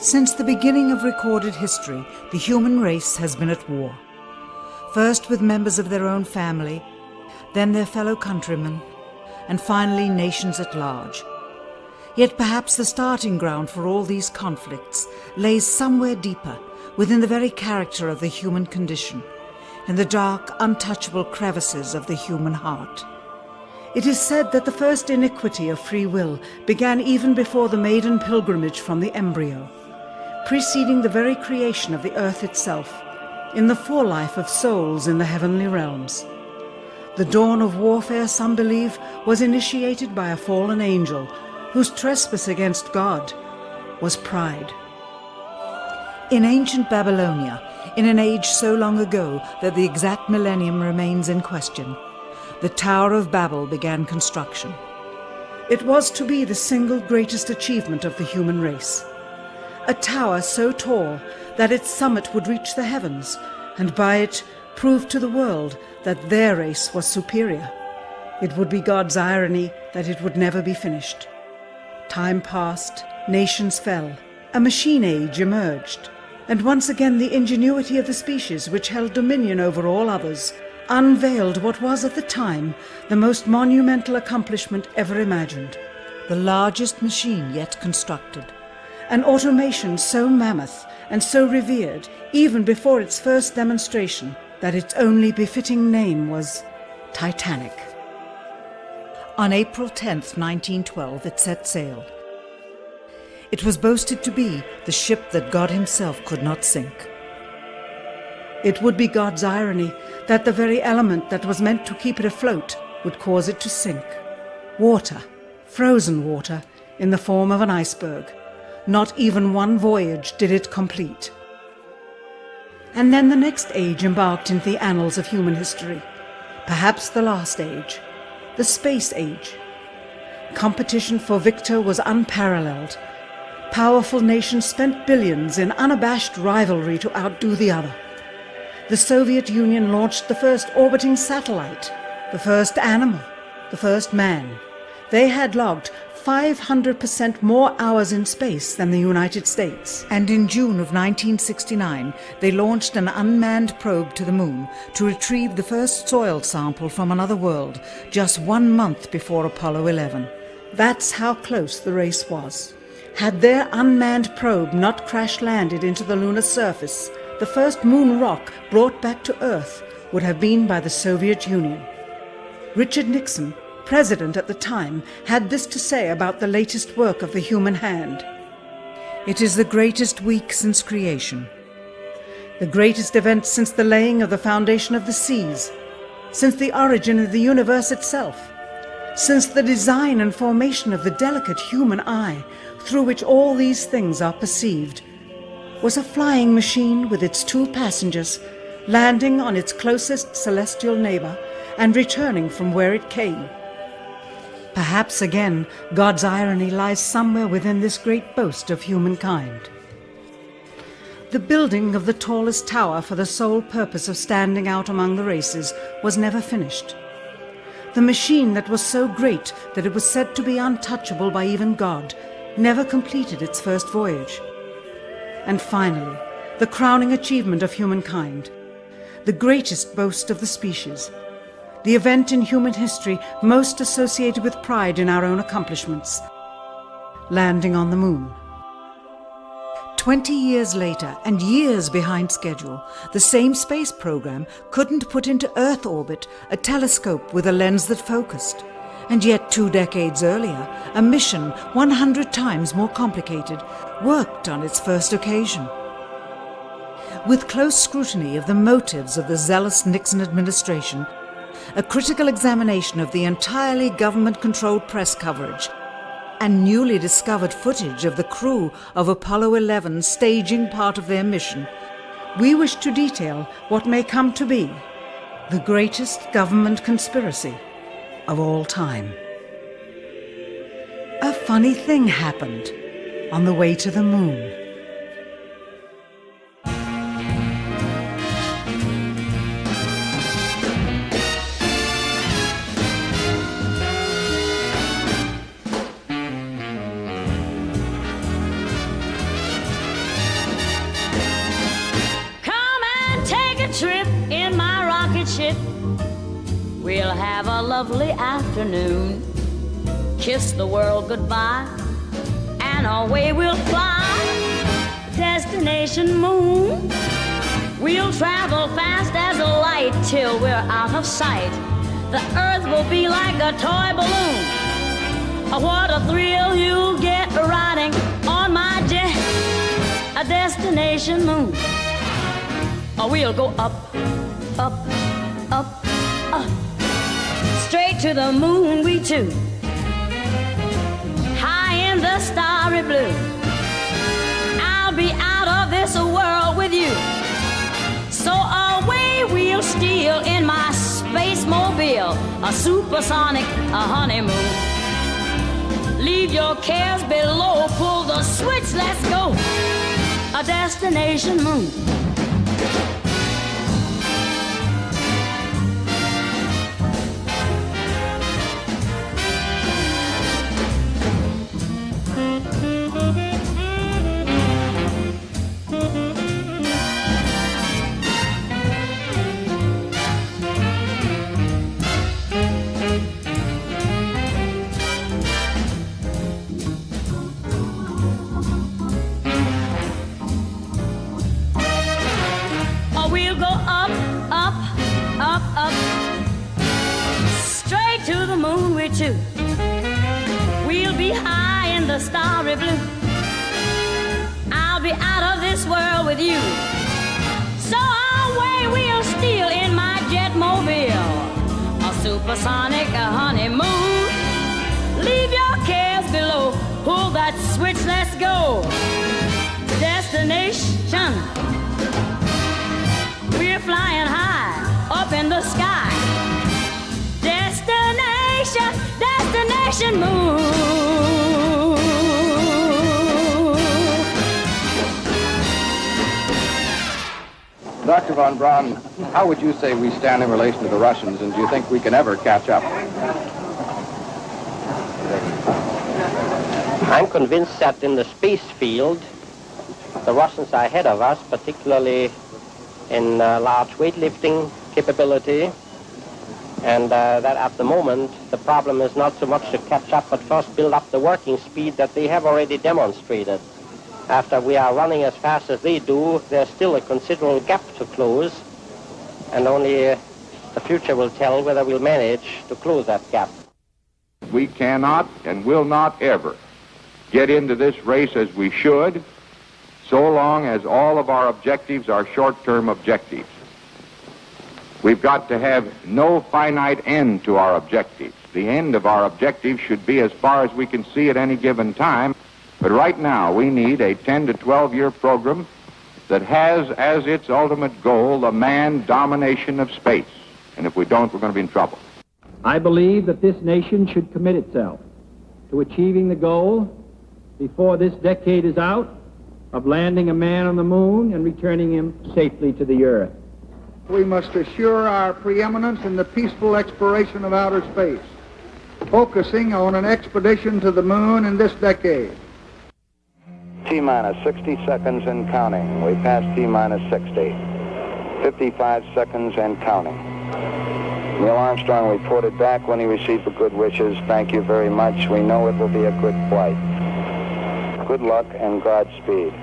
Since the beginning of recorded history, the human race has been at war. First with members of their own family, then their fellow countrymen, and finally nations at large. Yet perhaps the starting ground for all these conflicts lays somewhere deeper, within the very character of the human condition, in the dark, untouchable crevices of the human heart. It is said that the first iniquity of free will began even before the maiden pilgrimage from the embryo, preceding the very creation of the earth itself, in the forelife of souls in the heavenly realms. The dawn of warfare, some believe, was initiated by a fallen angel whose trespass against God was pride. In ancient Babylonia, in an age so long ago that the exact millennium remains in question, the Tower of Babel began construction. It was to be the single greatest achievement of the human race. A tower so tall that its summit would reach the heavens, and by it prove to the world that their race was superior. It would be God's irony that it would never be finished. Time passed, nations fell, a machine age emerged, and once again the ingenuity of the species which held dominion over all others unveiled what was at the time the most monumental accomplishment ever imagined, the largest machine yet constructed. An automation so mammoth and so revered, even before its first demonstration, that its only befitting name was Titanic. On April 10th, 1912, it set sail. It was boasted to be the ship that God himself could not sink. It would be God's irony that the very element that was meant to keep it afloat would cause it to sink. Water, frozen water, in the form of an iceberg. Not even one voyage did it complete. And then the next age embarked into the annals of human history, perhaps the last age, the space age. Competition for victor was unparalleled. Powerful nations spent billions in unabashed rivalry to outdo the other. The Soviet Union launched the first orbiting satellite, the first animal, the first man. They had logged 500% more hours in space than the United States. And in June of 1969, they launched an unmanned probe to the moon to retrieve the first soil sample from another world, just 1 month before Apollo 11. That's how close the race was. Had their unmanned probe not crash-landed into the lunar surface, the first moon rock brought back to Earth would have been by the Soviet Union. Richard Nixon, president at the time, had this to say about the latest work of the human hand. It is the greatest week since creation, the greatest event since the laying of the foundation of the seas, since the origin of the universe itself, since the design and formation of the delicate human eye through which all these things are perceived, was a flying machine with its 2 passengers landing on its closest celestial neighbor and returning from where it came. Perhaps again God's irony lies somewhere within this great boast of humankind. The building of the tallest tower for the sole purpose of standing out among the races was never finished. The machine that was so great that it was said to be untouchable by even God never completed its first voyage. And finally, the crowning achievement of humankind, the greatest boast of the species, the event in human history most associated with pride in our own accomplishments, landing on the moon. 20 years later, and years behind schedule, the same space program couldn't put into Earth orbit a telescope with a lens that focused. And yet 2 decades earlier, a mission 100 times more complicated worked on its first occasion. With close scrutiny of the motives of the zealous Nixon administration, a critical examination of the entirely government-controlled press coverage, and newly discovered footage of the crew of Apollo 11 staging part of their mission, we wish to detail what may come to be the greatest government conspiracy of all time. A funny thing happened on the way to the moon. ship. We'll have a lovely afternoon, kiss the world goodbye, and away we'll fly. Destination moon. We'll travel fast as a light till we're out of sight. The earth will be like a toy balloon. What a thrill you'll get riding on my jet. A destination moon. We'll go up, up, up, up. Straight to the moon we two. High in the starry blue. I'll be out of this world with you. So away we'll steal in my space mobile, a supersonic, a honeymoon. Leave your cares below, pull the switch, let's go. A destination moon. Too. We'll be high in the starry blue. I'll be out of this world with you. So away we'll steal in my jetmobile, a supersonic, a honeymoon. Leave your cares below, pull that switch, let's go. Destination. We're flying high up in the sky. Destination moon. Dr. von Braun, how would you say we stand in relation to the Russians, and do you think we can ever catch up? I'm convinced that in the space field, the Russians are ahead of us, particularly in large weightlifting capability. And that at the moment, the problem is not so much to catch up, but first build up the working speed that they have already demonstrated. After we are running as fast as they do, there's still a considerable gap to close, and only the future will tell whether we'll manage to close that gap. We cannot and will not ever get into this race as we should, so long as all of our objectives are short-term objectives. We've got to have no finite end to our objectives. The end of our objectives should be as far as we can see at any given time. But right now, we need a 10 to 12-year program that has as its ultimate goal the manned domination of space. And if we don't, we're going to be in trouble. I believe that this nation should commit itself to achieving the goal before this decade is out of landing a man on the moon and returning him safely to the earth. We must assure our preeminence in the peaceful exploration of outer space, focusing on an expedition to the moon in this decade. T-minus 60 seconds and counting. We passed T-minus 60. 55 seconds and counting. Neil Armstrong reported back when he received the good wishes. Thank you very much. We know it will be a good flight. Good luck and Godspeed.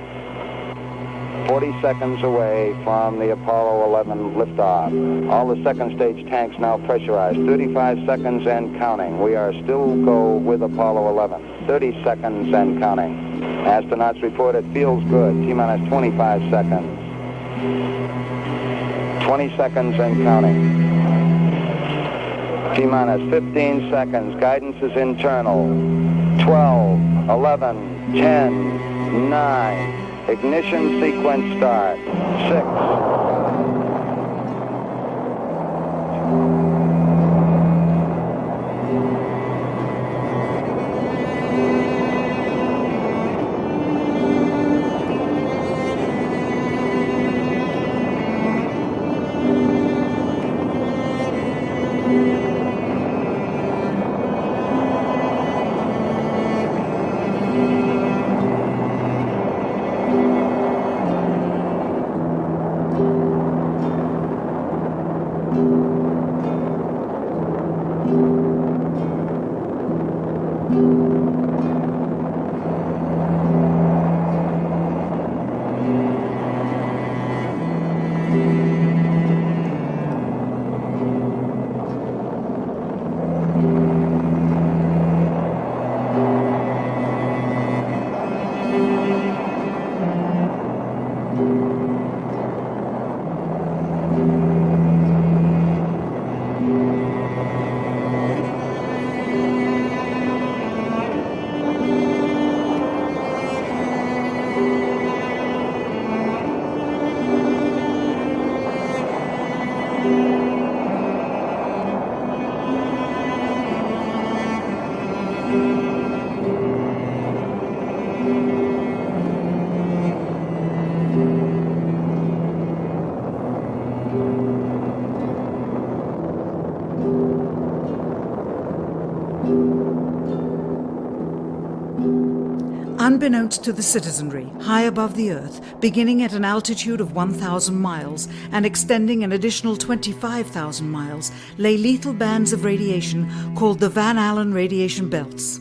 40 seconds away from the Apollo 11 liftoff. All the second stage tanks now pressurized. 35 seconds and counting. We are still go with Apollo 11. 30 seconds and counting. Astronauts report it feels good. T-minus 25 seconds. 20 seconds and counting. T-minus 15 seconds. Guidance is internal. 12, 11, 10, 9. Ignition sequence start. 6. unbeknownst to the citizenry, high above the Earth, beginning at an altitude of 1,000 miles and extending an additional 25,000 miles, lay lethal bands of radiation called the Van Allen radiation belts.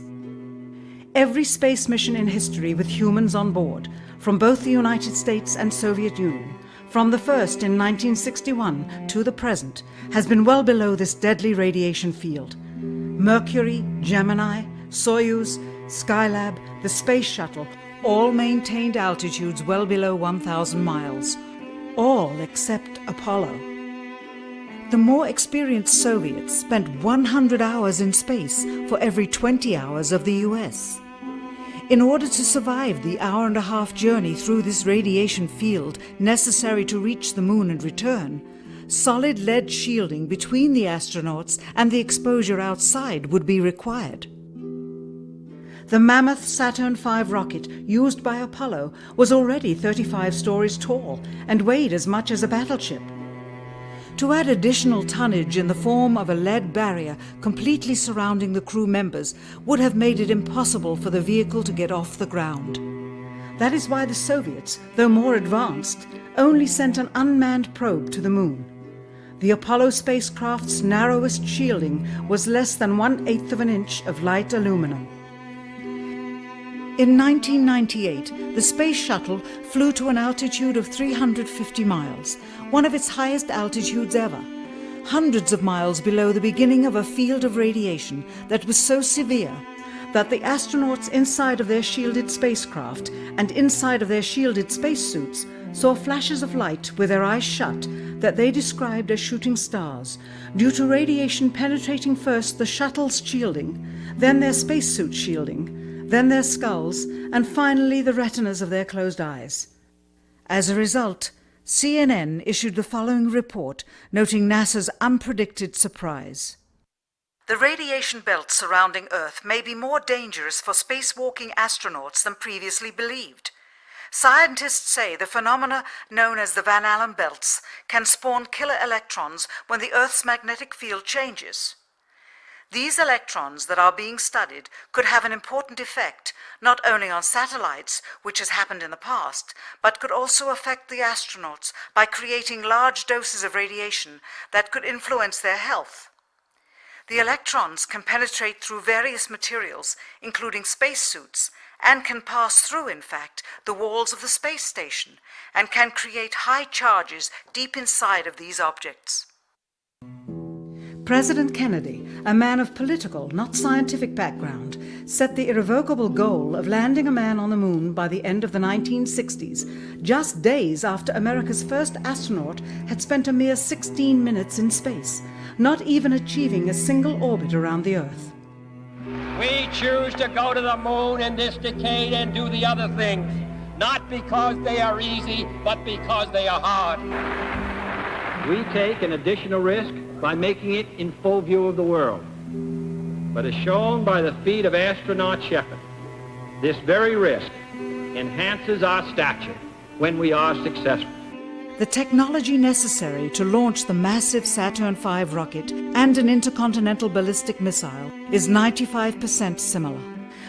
Every space mission in history with humans on board, from both the United States and Soviet Union, from the first in 1961 to the present, has been well below this deadly radiation field. Mercury, Gemini, Soyuz, Skylab, the Space Shuttle, all maintained altitudes well below 1,000 miles. All except Apollo. The more experienced Soviets spent 100 hours in space for every 20 hours of the US. In order to survive the hour-and-a-half journey through this radiation field necessary to reach the moon and return, solid lead shielding between the astronauts and the exposure outside would be required. The mammoth Saturn V rocket used by Apollo was already 35 stories tall and weighed as much as a battleship. To add additional tonnage in the form of a lead barrier completely surrounding the crew members would have made it impossible for the vehicle to get off the ground. That is why the Soviets, though more advanced, only sent an unmanned probe to the moon. The Apollo spacecraft's narrowest shielding was less than 1/8 of an inch of light aluminum. In 1998, the Space Shuttle flew to an altitude of 350 miles, one of its highest altitudes ever, hundreds of miles below the beginning of a field of radiation that was so severe that the astronauts inside of their shielded spacecraft and inside of their shielded spacesuits saw flashes of light with their eyes shut that they described as shooting stars, due to radiation penetrating first the shuttle's shielding, then their spacesuit shielding, then their skulls, and finally the retinas of their closed eyes. As a result, CNN issued the following report noting NASA's unpredicted surprise. The radiation belt surrounding Earth may be more dangerous for spacewalking astronauts than previously believed. Scientists say the phenomena known as the Van Allen belts can spawn killer electrons when the Earth's magnetic field changes. These electrons that are being studied could have an important effect, not only on satellites, which has happened in the past, but could also affect the astronauts by creating large doses of radiation that could influence their health. The electrons can penetrate through various materials, including spacesuits, and can pass through, in fact, the walls of the space station, and can create high charges deep inside of these objects. President Kennedy, a man of political, not scientific background, set the irrevocable goal of landing a man on the moon by the end of the 1960s, just days after America's first astronaut had spent a mere 16 minutes in space, not even achieving a single orbit around the Earth. We choose to go to the moon in this decade and do the other things, not because they are easy, but because they are hard. We take an additional risk by making it in full view of the world. But as shown by the feat of astronaut Shepard, this very risk enhances our stature when we are successful. The technology necessary to launch the massive Saturn V rocket and an intercontinental ballistic missile is 95% similar.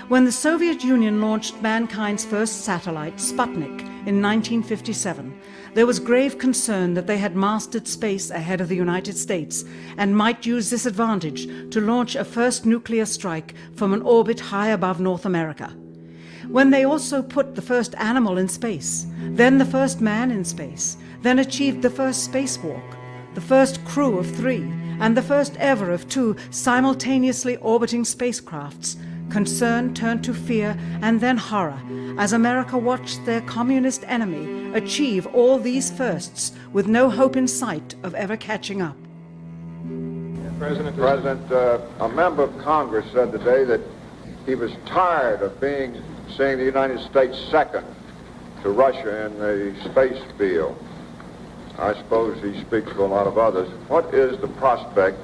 When the Soviet Union launched mankind's first satellite, Sputnik, in 1957, there was grave concern that they had mastered space ahead of the United States and might use this advantage to launch a first nuclear strike from an orbit high above North America. When they also put the first animal in space, then the first man in space, then achieved the first spacewalk, the first crew of 3, and the first ever of 2 simultaneously orbiting spacecrafts, concern turned to fear and then horror as America watched their communist enemy achieve all these firsts with no hope in sight of ever catching up. President, a member of Congress said today that he was tired of seeing the United States second to Russia in the space field. I suppose he speaks for a lot of others. What is the prospect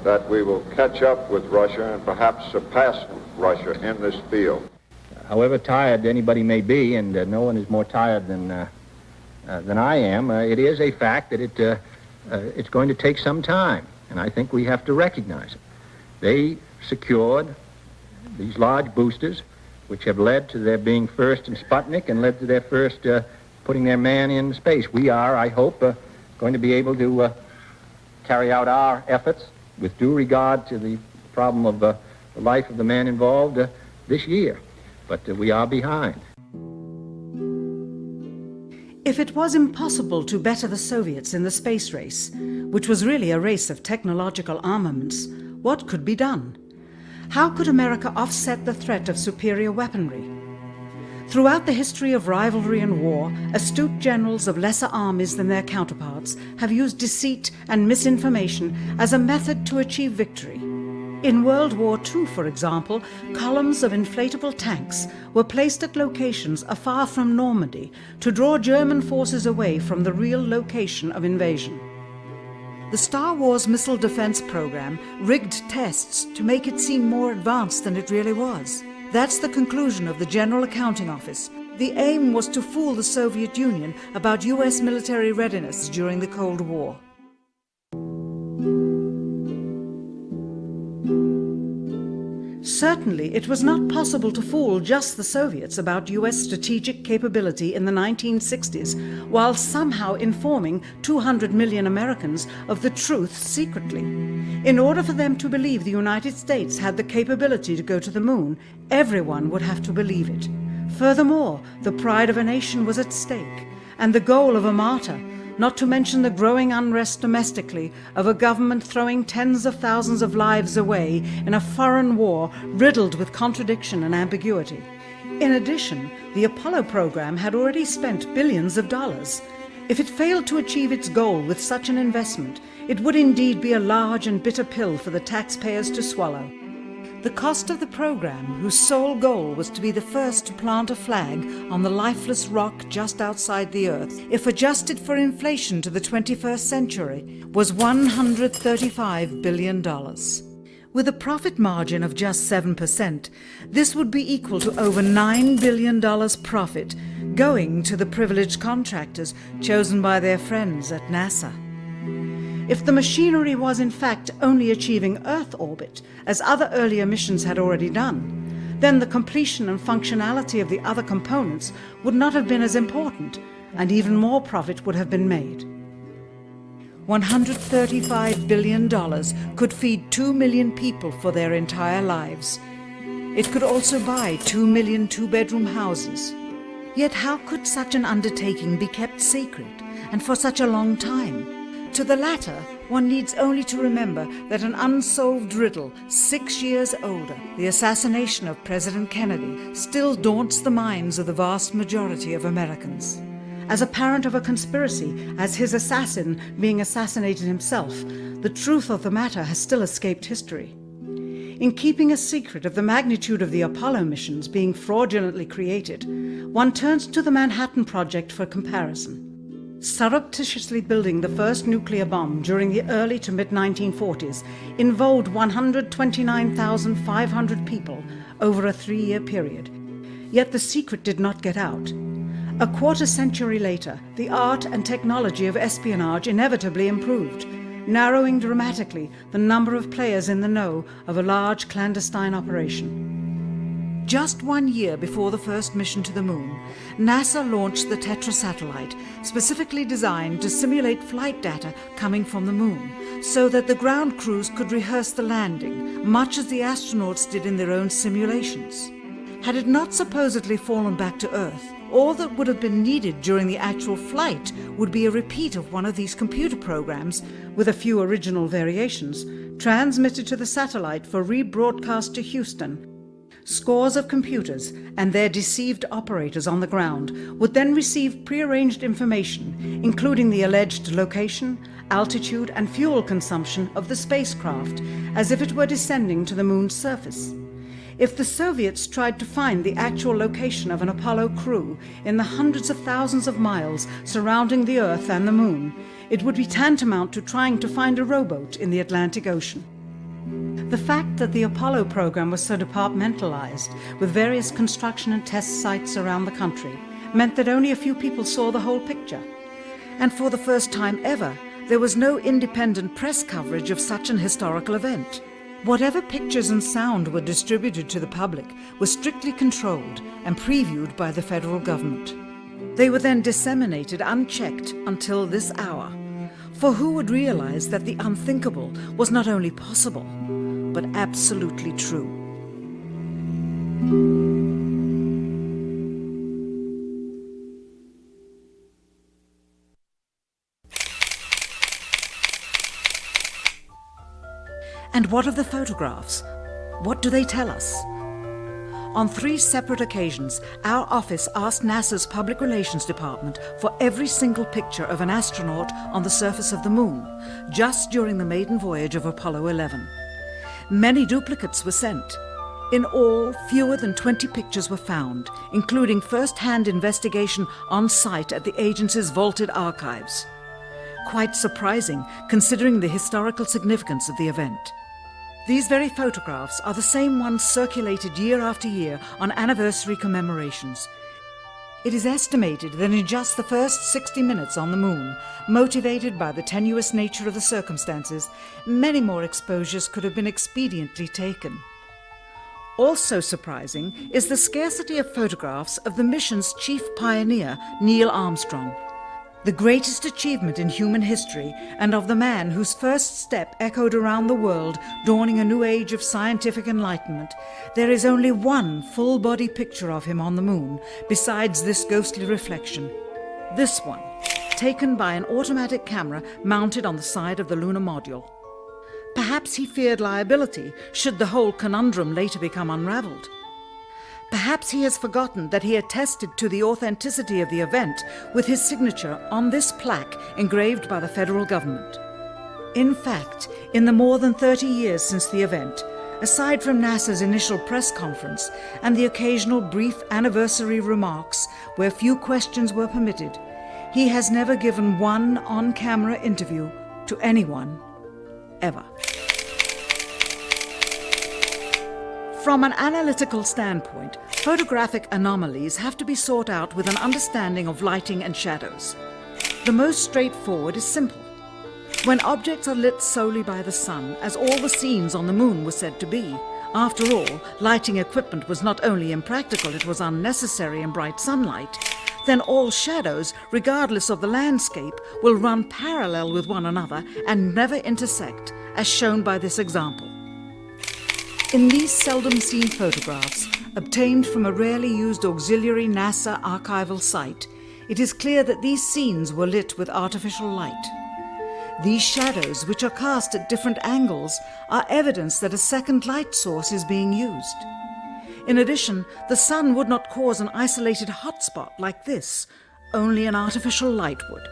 that we will catch up with Russia and perhaps surpass Russia in this field? However tired anybody may be, and no one is more tired than I am, it is a fact that it's going to take some time, and I think we have to recognize it. They secured these large boosters which have led to their being first in Sputnik and led to their first putting their man in space. We are, I hope, going to be able to carry out our efforts with due regard to the problem of the life of the man involved this year. But we are behind. If it was impossible to better the Soviets in the space race, which was really a race of technological armaments, what could be done? How could America offset the threat of superior weaponry? Throughout the history of rivalry and war, astute generals of lesser armies than their counterparts have used deceit and misinformation as a method to achieve victory. In World War II, for example, columns of inflatable tanks were placed at locations afar from Normandy to draw German forces away from the real location of invasion. The Star Wars missile defense program rigged tests to make it seem more advanced than it really was. That's the conclusion of the General Accounting Office. The aim was to fool the Soviet Union about US military readiness during the Cold War. Certainly, it was not possible to fool just the Soviets about US strategic capability in the 1960s, while somehow informing 200 million Americans of the truth secretly. In order for them to believe the United States had the capability to go to the moon, everyone would have to believe it. Furthermore, the pride of a nation was at stake, and the goal of a martyr, not to mention the growing unrest domestically of a government throwing tens of thousands of lives away in a foreign war riddled with contradiction and ambiguity. In addition, the Apollo program had already spent billions of dollars. If it failed to achieve its goal with such an investment, it would indeed be a large and bitter pill for the taxpayers to swallow. The cost of the program, whose sole goal was to be the first to plant a flag on the lifeless rock just outside the Earth, if adjusted for inflation to the 21st century, was $135 billion. With a profit margin of just 7%, this would be equal to over $9 billion profit going to the privileged contractors chosen by their friends at NASA. If the machinery was in fact only achieving Earth orbit, as other earlier missions had already done, then the completion and functionality of the other components would not have been as important, and even more profit would have been made. $135 billion could feed 2 million people for their entire lives. It could also buy 2 million two-bedroom houses. Yet how could such an undertaking be kept secret, and for such a long time? To the latter, one needs only to remember that an unsolved riddle 6 years older, the assassination of President Kennedy, still daunts the minds of the vast majority of Americans. As a parent of a conspiracy, as his assassin being assassinated himself, the truth of the matter has still escaped history. In keeping a secret of the magnitude of the Apollo missions being fraudulently created, one turns to the Manhattan Project for comparison. Surreptitiously building the first nuclear bomb during the early to mid-1940s involved 129,500 people over a 3-year period. Yet the secret did not get out. A quarter century later, the art and technology of espionage inevitably improved, narrowing dramatically the number of players in the know of a large clandestine operation. Just 1 year before the first mission to the moon, NASA launched the Tetra satellite, specifically designed to simulate flight data coming from the moon, so that the ground crews could rehearse the landing, much as the astronauts did in their own simulations. Had it not supposedly fallen back to Earth, all that would have been needed during the actual flight would be a repeat of one of these computer programs, with a few original variations, transmitted to the satellite for rebroadcast to Houston. Scores of computers and their deceived operators on the ground would then receive prearranged information, including the alleged location, altitude, and fuel consumption of the spacecraft, as if it were descending to the moon's surface. If the Soviets tried to find the actual location of an Apollo crew in the hundreds of thousands of miles surrounding the Earth and the moon, it would be tantamount to trying to find a rowboat in the Atlantic Ocean. The fact that the Apollo program was so departmentalized, with various construction and test sites around the country, meant that only a few people saw the whole picture. And for the first time ever, there was no independent press coverage of such an historical event. Whatever pictures and sound were distributed to the public were strictly controlled and previewed by the federal government. They were then disseminated unchecked until this hour. For who would realize that the unthinkable was not only possible, but absolutely true? And what of the photographs? What do they tell us? On 3 separate occasions, our office asked NASA's Public Relations Department for every single picture of an astronaut on the surface of the Moon, just during the maiden voyage of Apollo 11. Many duplicates were sent. In all, fewer than 20 pictures were found, including first-hand investigation on site at the agency's vaulted archives. Quite surprising, considering the historical significance of the event. These very photographs are the same ones circulated year after year on anniversary commemorations. It is estimated that in just the first 60 minutes on the Moon, motivated by the tenuous nature of the circumstances, many more exposures could have been expediently taken. Also surprising is the scarcity of photographs of the mission's chief pioneer, Neil Armstrong. The greatest achievement in human history, and of the man whose first step echoed around the world, dawning a new age of scientific enlightenment, there is only one full-body picture of him on the Moon, besides this ghostly reflection. This one, taken by an automatic camera mounted on the side of the lunar module. Perhaps he feared liability should the whole conundrum later become unraveled. Perhaps he has forgotten that he attested to the authenticity of the event with his signature on this plaque engraved by the federal government. In fact, in the more than 30 years since the event, aside from NASA's initial press conference and the occasional brief anniversary remarks where few questions were permitted, he has never given one on-camera interview to anyone, ever. From an analytical standpoint, photographic anomalies have to be sought out with an understanding of lighting and shadows. The most straightforward is simple. When objects are lit solely by the sun, as all the scenes on the Moon were said to be, after all, lighting equipment was not only impractical, it was unnecessary in bright sunlight, then all shadows, regardless of the landscape, will run parallel with one another and never intersect, as shown by this example. In these seldom-seen photographs, obtained from a rarely used auxiliary NASA archival site, it is clear that these scenes were lit with artificial light. These shadows, which are cast at different angles, are evidence that a second light source is being used. In addition, the sun would not cause an isolated hotspot like this, only an artificial light would.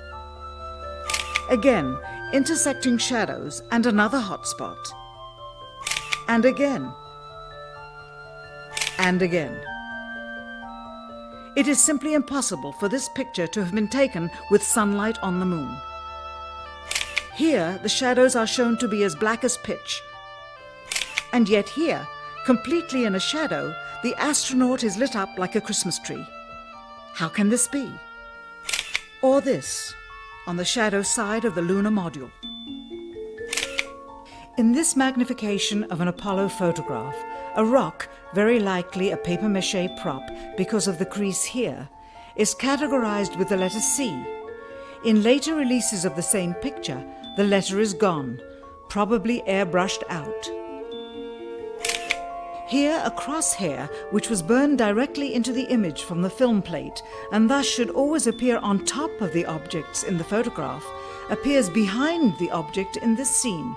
Again, intersecting shadows and another hotspot. And again. And again. It is simply impossible for this picture to have been taken with sunlight on the Moon. Here, the shadows are shown to be as black as pitch. And yet here, completely in a shadow, the astronaut is lit up like a Christmas tree. How can this be? Or this, on the shadow side of the lunar module. In this magnification of an Apollo photograph, a rock, very likely a papier-mâché prop because of the crease here, is categorized with the letter C. In later releases of the same picture, the letter is gone, probably airbrushed out. Here, a crosshair, which was burned directly into the image from the film plate, and thus should always appear on top of the objects in the photograph, appears behind the object in this scene,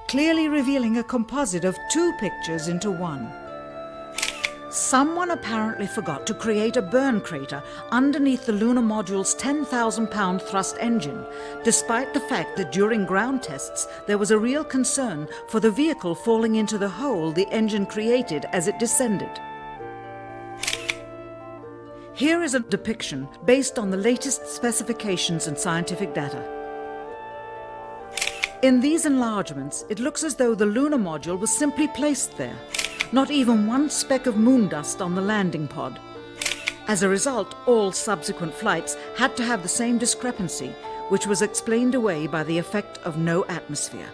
clearly revealing a composite of 2 pictures into one. Someone apparently forgot to create a burn crater underneath the lunar module's 10,000-pound thrust engine, despite the fact that during ground tests there was a real concern for the vehicle falling into the hole the engine created as it descended. Here is a depiction based on the latest specifications and scientific data. In these enlargements, it looks as though the lunar module was simply placed there. Not even one speck of moon dust on the landing pod. As a result, all subsequent flights had to have the same discrepancy, which was explained away by the effect of no atmosphere.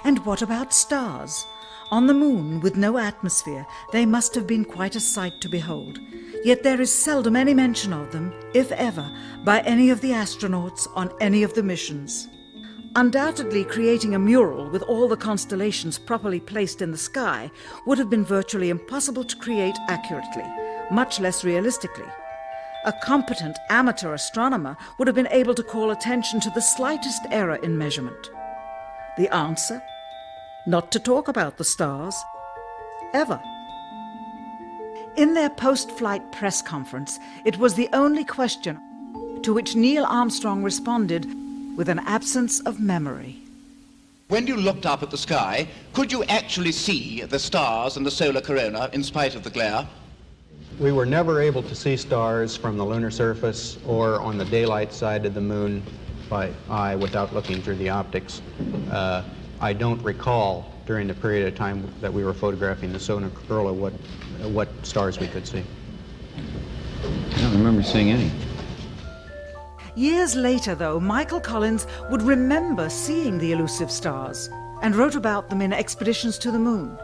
And what about stars? On the moon, with no atmosphere, they must have been quite a sight to behold. Yet there is seldom any mention of them, if ever, by any of the astronauts on any of the missions. Undoubtedly, creating a mural with all the constellations properly placed in the sky would have been virtually impossible to create accurately, much less realistically. A competent amateur astronomer would have been able to call attention to the slightest error in measurement. The answer? Not to talk about the stars. Ever. In their post-flight press conference, it was the only question to which Neil Armstrong responded with an absence of memory. When you looked up at the sky, could you actually see the stars and the solar corona in spite of the glare? We were never able to see stars from the lunar surface or on the daylight side of the moon by eye without looking through the optics. I don't recall during the period of time that we were photographing the solar corona what stars we could see. I don't remember seeing any. Years later, though, Michael Collins would remember seeing the elusive stars and wrote about them in Expeditions to the Moon.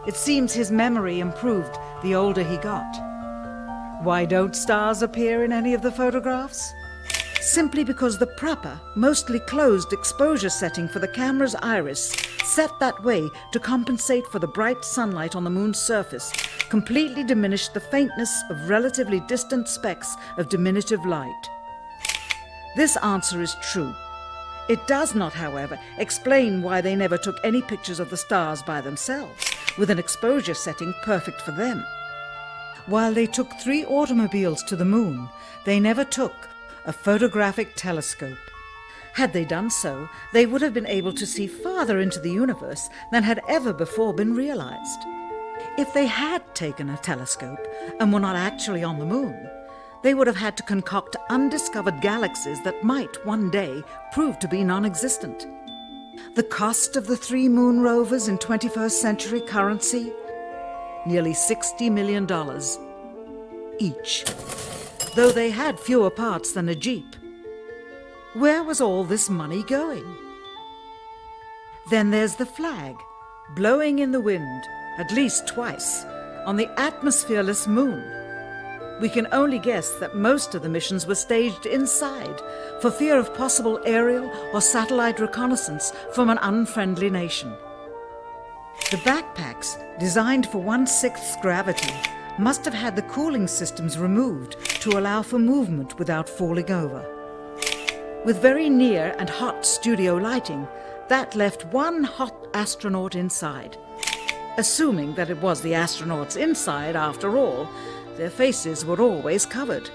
It seems his memory improved the older he got. Why don't stars appear in any of the photographs? Simply because the proper, mostly closed exposure setting for the camera's iris, set that way to compensate for the bright sunlight on the moon's surface, completely diminished the faintness of relatively distant specks of diminutive light. This answer is true. It does not, however, explain why they never took any pictures of the stars by themselves, with an exposure setting perfect for them. While they took 3 automobiles to the moon, they never took a photographic telescope. Had they done so, they would have been able to see farther into the universe than had ever before been realized. If they had taken a telescope and were not actually on the moon, they would have had to concoct undiscovered galaxies that might one day prove to be non-existent. The cost of the 3 moon rovers in 21st century currency? Nearly $60 million each, though they had fewer parts than a Jeep. Where was all this money going? Then there's the flag, blowing in the wind, at least twice, on the atmosphereless moon. We can only guess that most of the missions were staged inside for fear of possible aerial or satellite reconnaissance from an unfriendly nation. The backpacks, designed for 1/6 gravity, must have had the cooling systems removed to allow for movement without falling over. With very near and hot studio lighting, that left one hot astronaut inside. Assuming that it was the astronauts inside, after all, their faces were always covered.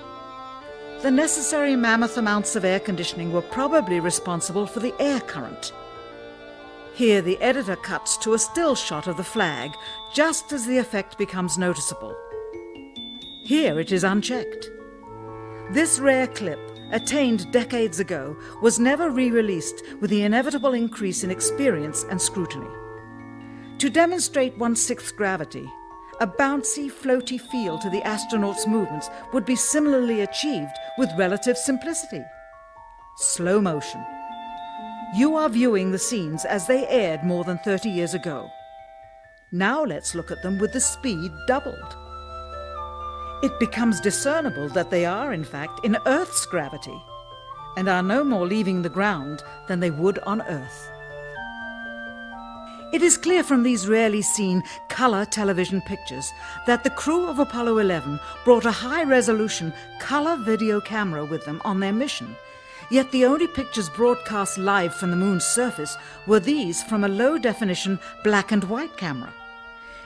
The necessary mammoth amounts of air conditioning were probably responsible for the air current. Here the editor cuts to a still shot of the flag, just as the effect becomes noticeable. Here it is unchecked. This rare clip, attained decades ago, was never re-released with the inevitable increase in experience and scrutiny. To demonstrate 1/6 gravity, a bouncy, floaty feel to the astronauts' movements would be similarly achieved with relative simplicity. Slow motion. You are viewing the scenes as they aired more than 30 years ago. Now let's look at them with the speed doubled. It becomes discernible that they are, in fact, in Earth's gravity, and are no more leaving the ground than they would on Earth. It is clear from these rarely seen color television pictures that the crew of Apollo 11 brought a high-resolution color video camera with them on their mission, yet the only pictures broadcast live from the moon's surface were these from a low-definition black and white camera.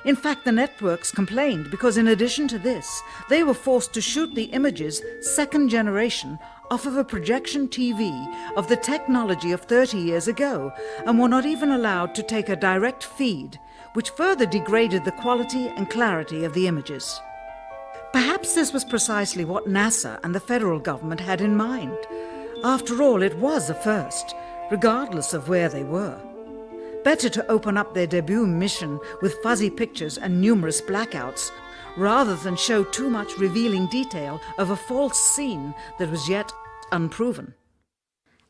In fact, the networks complained because in addition to this, they were forced to shoot the images, second generation, off of a projection TV of the technology of 30 years ago, and were not even allowed to take a direct feed, which further degraded the quality and clarity of the images. Perhaps this was precisely what NASA and the federal government had in mind. After all, it was a first, regardless of where they were. Better to open up their debut mission with fuzzy pictures and numerous blackouts, rather than show too much revealing detail of a false scene that was yet unproven.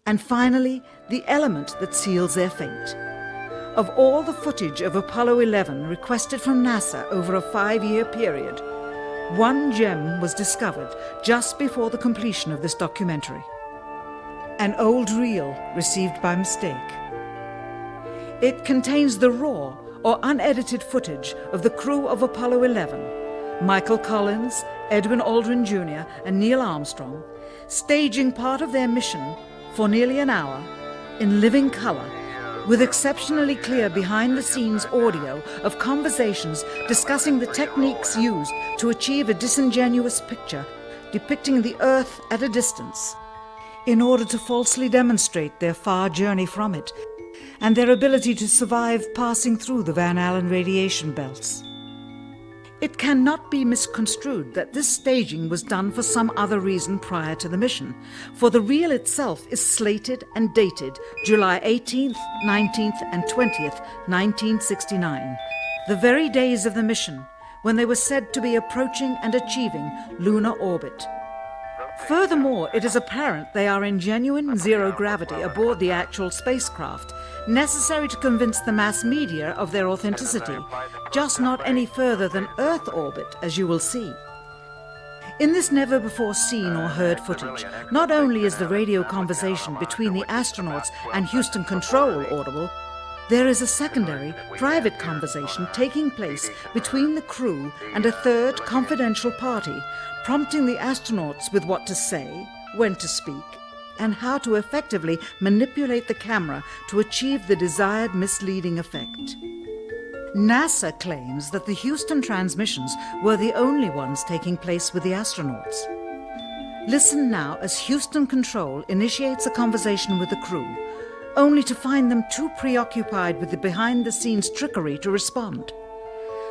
And finally, the element that seals their fate. Of all the footage of Apollo 11 requested from NASA over a 5-year period, one gem was discovered just before the completion of this documentary. An old reel received by mistake. It contains the raw or unedited footage of the crew of Apollo 11, Michael Collins, Edwin Aldrin Jr. and Neil Armstrong, staging part of their mission for nearly an hour in living color, with exceptionally clear behind-the-scenes audio of conversations discussing the techniques used to achieve a disingenuous picture depicting the Earth at a distance, in order to falsely demonstrate their far journey from it and their ability to survive passing through the Van Allen radiation belts. It cannot be misconstrued that this staging was done for some other reason prior to the mission, for the reel itself is slated and dated July 18th, 19th and 20th, 1969, the very days of the mission when they were said to be approaching and achieving lunar orbit. Furthermore, it is apparent they are in genuine zero gravity aboard the actual spacecraft, necessary to convince the mass media of their authenticity, just not any further than Earth orbit, as you will see. In this never-before-seen or heard footage, not only is the radio conversation between the astronauts and Houston Control audible, there is a secondary, private conversation taking place between the crew and a third confidential party, prompting the astronauts with what to say, when to speak, and how to effectively manipulate the camera to achieve the desired misleading effect. NASA claims that the Houston transmissions were the only ones taking place with the astronauts. Listen now as Houston Control initiates a conversation with the crew, only to find them too preoccupied with the behind-the-scenes trickery to respond.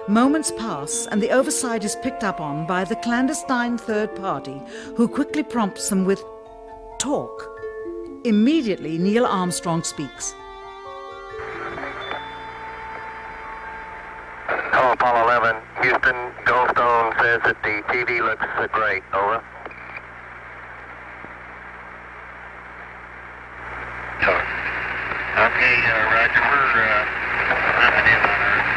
Moments pass and the oversight is picked up on by the clandestine third party, who quickly prompts them with talk. Immediately, Neil Armstrong speaks. Hello, Apollo 11. Houston, Goldstone says that the TV looks great. Over. Okay, Roger. We're wrapping in on Earth.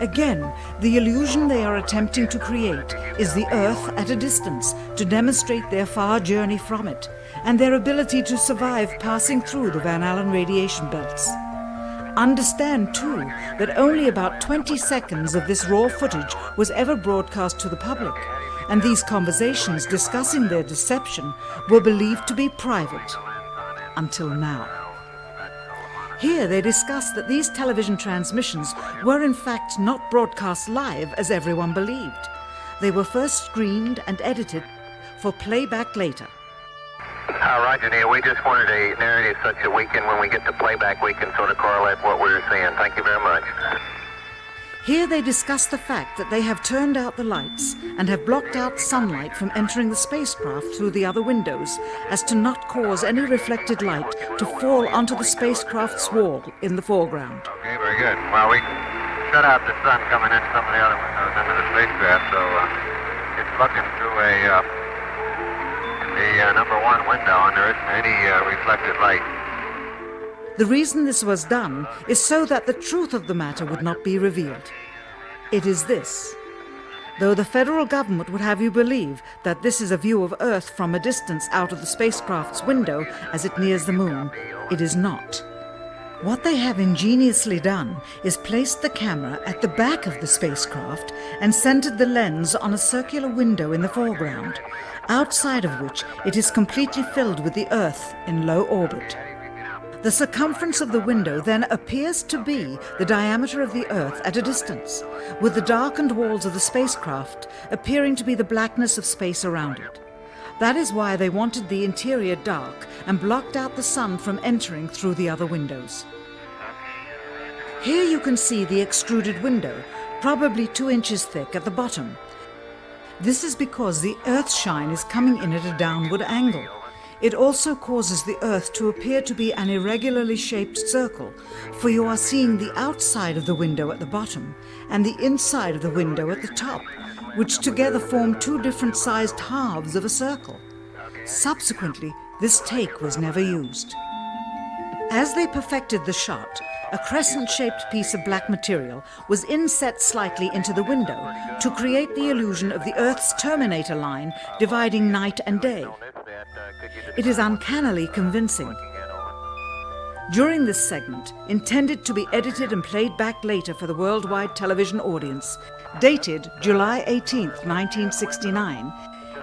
Again, the illusion they are attempting to create is the Earth at a distance to demonstrate their far journey from it and their ability to survive passing through the Van Allen radiation belts. Understand, too, that only about 20 seconds of this raw footage was ever broadcast to the public, and these conversations discussing their deception were believed to be private, until now. Here they discuss that these television transmissions were in fact not broadcast live as everyone believed. They were first screened and edited for playback later. Roger, Neil. We just wanted a narrative such that we can, when we get to playback, we can sort of correlate what we're seeing. Thank you very much. Here they discuss the fact that they have turned out the lights and have blocked out sunlight from entering the spacecraft through the other windows, as to not cause any reflected light to fall onto the spacecraft's wall in the foreground. Okay, very good. Well, we shut out the sun coming in some of the other windows into the spacecraft, so it's looking through the number one window, and there isn't any reflected light. The reason this was done is so that the truth of the matter would not be revealed. It is this. Though the federal government would have you believe that this is a view of Earth from a distance out of the spacecraft's window as it nears the moon, it is not. What they have ingeniously done is placed the camera at the back of the spacecraft and centered the lens on a circular window in the foreground, outside of which it is completely filled with the Earth in low orbit. The circumference of the window then appears to be the diameter of the Earth at a distance, with the darkened walls of the spacecraft appearing to be the blackness of space around it. That is why they wanted the interior dark and blocked out the sun from entering through the other windows. Here you can see the extruded window, probably 2 inches thick at the bottom. This is because the Earth's shine is coming in at a downward angle. It also causes the Earth to appear to be an irregularly shaped circle, for you are seeing the outside of the window at the bottom and the inside of the window at the top, which together form 2 different sized halves of a circle. Subsequently, this take was never used. As they perfected the shot, a crescent-shaped piece of black material was inset slightly into the window to create the illusion of the Earth's terminator line dividing night and day. It is uncannily convincing. During this segment, intended to be edited and played back later for the worldwide television audience, dated July 18th, 1969,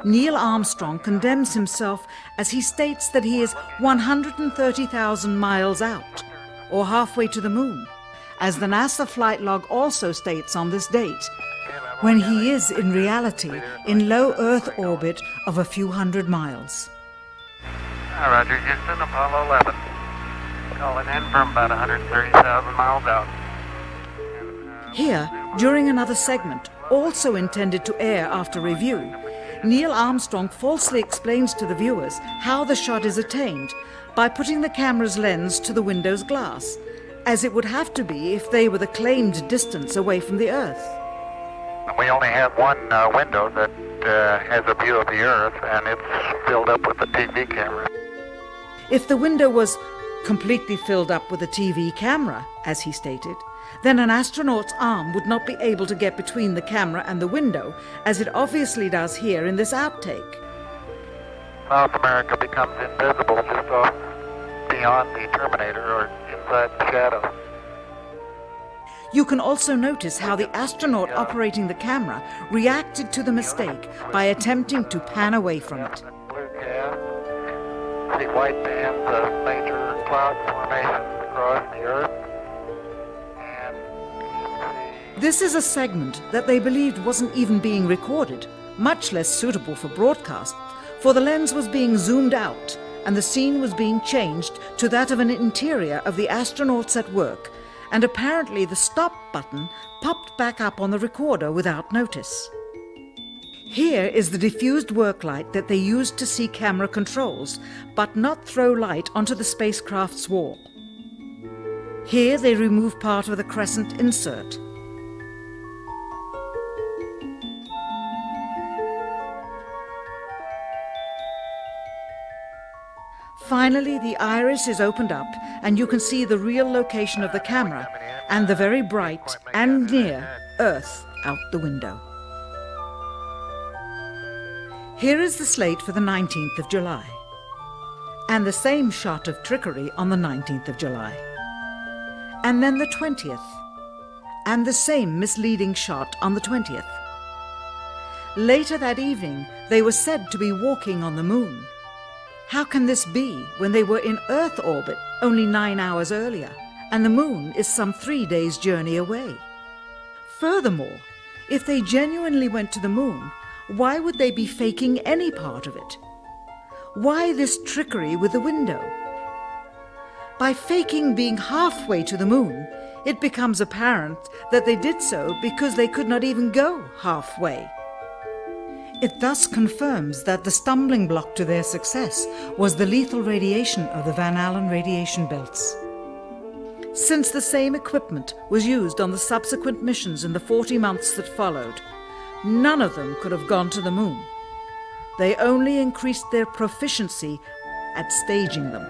Neil Armstrong condemns himself as he states that he is 130,000 miles out, or halfway to the moon, as the NASA flight log also states on this date, when he is in reality in low Earth orbit of a few hundred miles. Roger, Houston, Apollo 11. Calling in from about 130,000 miles out. Here, during another segment, also intended to air after review, Neil Armstrong falsely explains to the viewers how the shot is attained by putting the camera's lens to the window's glass, as it would have to be if they were the claimed distance away from the Earth. We only have one window that has a view of the Earth, and it's filled up with a TV camera. If the window was completely filled up with a TV camera, as he stated, then an astronaut's arm would not be able to get between the camera and the window, as it obviously does here in this outtake. South America becomes invisible just off beyond the Terminator or inside the shadow. You can also notice how the astronaut operating the camera reacted to the mistake by attempting to pan away from it. Blue gas, see white bands of major cloud formations across the Earth. This is a segment that they believed wasn't even being recorded, much less suitable for broadcast, for the lens was being zoomed out and the scene was being changed to that of an interior of the astronauts at work, and apparently the stop button popped back up on the recorder without notice. Here is the diffused work light that they used to see camera controls, but not throw light onto the spacecraft's wall. Here they remove part of the crescent insert. Finally, the iris is opened up and you can see the real location of the camera and the very bright and near Earth out the window. Here is the slate for the 19th of July, and the same shot of trickery on the 19th of July, and then the 20th, and the same misleading shot on the 20th. Later that evening, they were said to be walking on the moon. How can this be when they were in Earth orbit only 9 hours earlier, and the moon is some 3 days' journey away? Furthermore, if they genuinely went to the moon, why would they be faking any part of it? Why this trickery with the window? By faking being halfway to the moon, it becomes apparent that they did so because they could not even go halfway. It thus confirms that the stumbling block to their success was the lethal radiation of the Van Allen radiation belts. Since the same equipment was used on the subsequent missions in the 40 months that followed, none of them could have gone to the moon. They only increased their proficiency at staging them.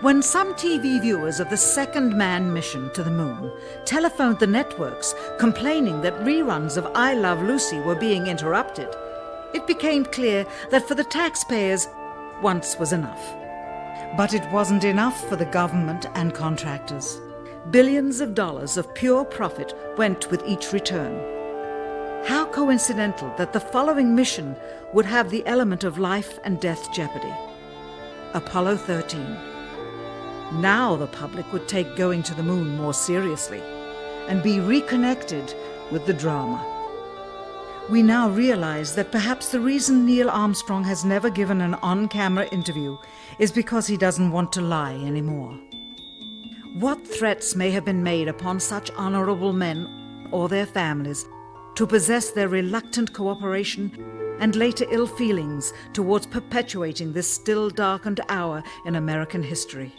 When some TV viewers of the second manned mission to the moon telephoned the networks complaining that reruns of I Love Lucy were being interrupted, it became clear that for the taxpayers, once was enough. But it wasn't enough for the government and contractors. Billions of dollars of pure profit went with each return. How coincidental that the following mission would have the element of life and death jeopardy. Apollo 13. Now the public would take going to the moon more seriously and be reconnected with the drama. We now realize that perhaps the reason Neil Armstrong has never given an on-camera interview is because he doesn't want to lie anymore. What threats may have been made upon such honorable men or their families to possess their reluctant cooperation and later ill feelings towards perpetuating this still darkened hour in American history.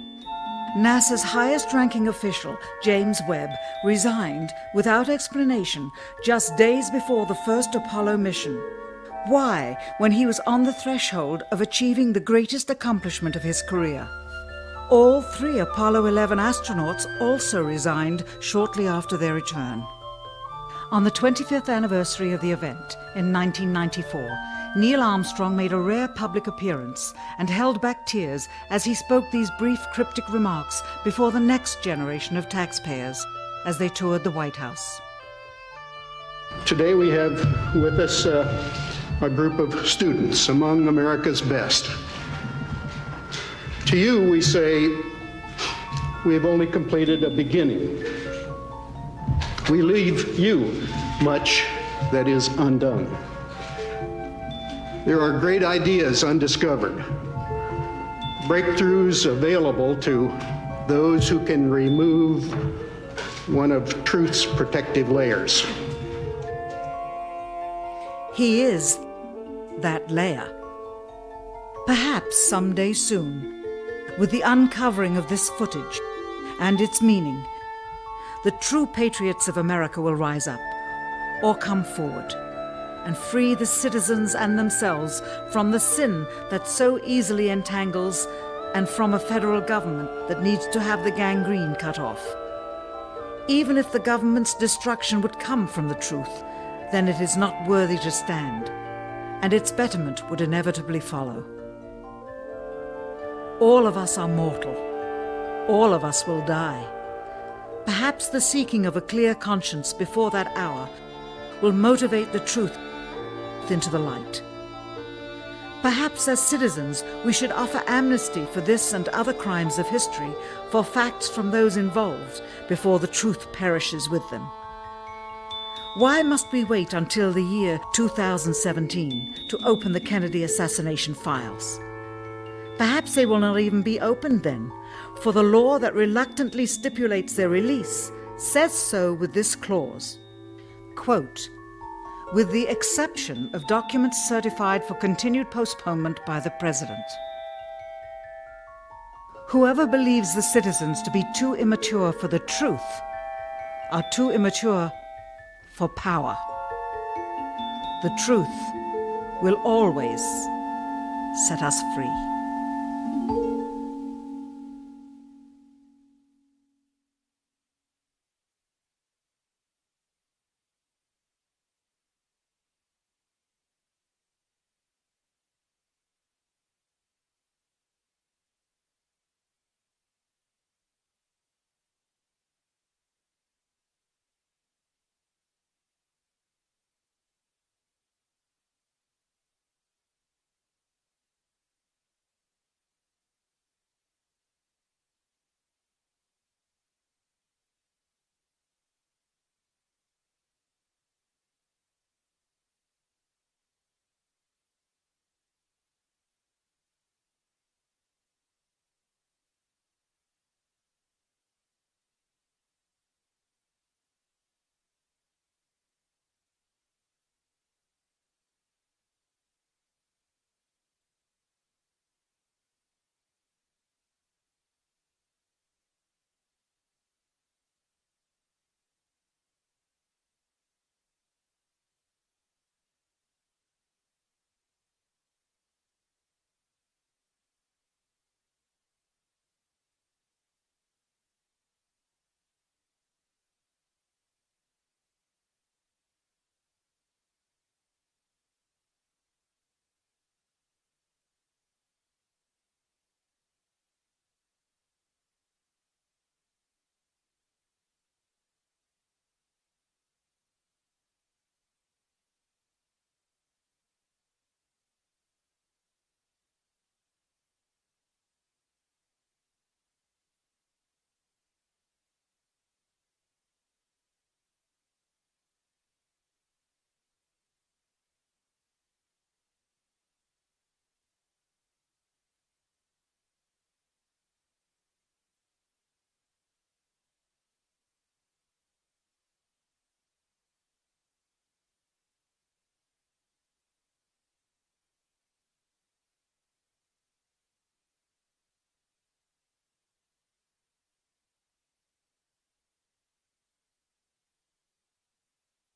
NASA's highest-ranking official, James Webb, resigned without explanation just days before the first Apollo mission. Why, when he was on the threshold of achieving the greatest accomplishment of his career? All 3 Apollo 11 astronauts also resigned shortly after their return. On the 25th anniversary of the event in 1994, Neil Armstrong made a rare public appearance and held back tears as he spoke these brief cryptic remarks before the next generation of taxpayers as they toured the White House. Today we have with us a group of students among America's best. To you we say, we have only completed a beginning. We leave you much that is undone. There are great ideas undiscovered, breakthroughs available to those who can remove one of truth's protective layers. He is that layer. Perhaps someday soon, with the uncovering of this footage and its meaning, the true patriots of America will rise up or come forward and free the citizens and themselves from the sin that so easily entangles and from a federal government that needs to have the gangrene cut off. Even if the government's destruction would come from the truth, then it is not worthy to stand, and its betterment would inevitably follow. All of us are mortal. All of us will die. Perhaps the seeking of a clear conscience before that hour will motivate the truth into the light. Perhaps as citizens we should offer amnesty for this and other crimes of history, for facts from those involved, before the truth perishes with them. Why must we wait until the year 2017 to open the Kennedy assassination files? Perhaps they will not even be opened then, for the law that reluctantly stipulates their release says so with this clause, quote, with the exception of documents certified for continued postponement by the President. Whoever believes the citizens to be too immature for the truth are too immature for power. The truth will always set us free.